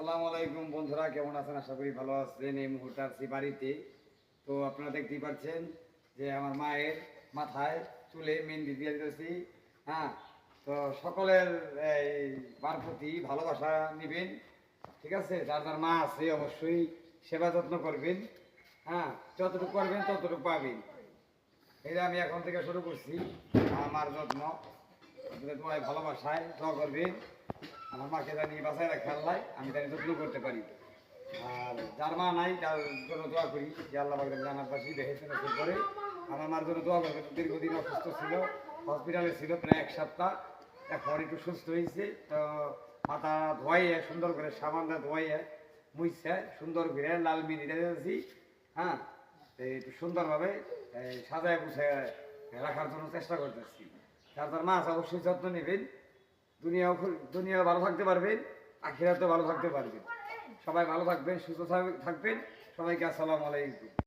আসসালামু আলাইকুম বন্ধুরা, কেমন আছেন? আশা করি ভালো আছেন। এই মুহূর্তে আছি বাড়িতে। তো আপনারা দেখতেই পাচ্ছেন যে আমার মায়ের মাথায় চুলে মেহেন্দি দিয়ে দিয়েছি। হ্যাঁ, তো সকলের এই মার প্রতি ভালোবাসা নেবেন, ঠিক আছে? যার যার মা আছে অবশ্যই সেবা যত্ন করবেন। হ্যাঁ, যতটুকু করবেন ততটুকু পাবেন। এটা আমি এখন থেকে শুরু করছি আমার যত্ন। তোমার ভালোবাসায় দোয়া করবেন আমার মাকে জানি বাসায় রাখে আল্লাহ, আমি জানি যত্ন করতে পারি। আর যার মা নাই তার জন্য দোয়া করি যে আল্লাহ পাক জানার পাশে দেখেছেন করে আমার মার জন্য দোয়া করবেন। দীর্ঘদিন অসুস্থ ছিল, হসপিটালে ছিল প্রায় এক সপ্তাহ। এখন একটু সুস্থ হয়েছে। তো মাথা ধোয়াইয়ে সুন্দর করে সাবান ধোয়াইয়ে মুইছে সুন্দর করে লাল মিনি দিয়েছি। হ্যাঁ, একটু সুন্দরভাবে সাজায় গুছায় রাখার জন্য চেষ্টা করতেছি। যার যার মা আছে অবশ্যই যত্ন নেবেন। দুনিয়াও ভালো থাকতে পারবেন, আখিরাতেও ভালো থাকতে পারবেন। সবাই ভালো থাকবেন, সুস্থ থাকবেন। সবাইকে আসসালামু আলাইকুম।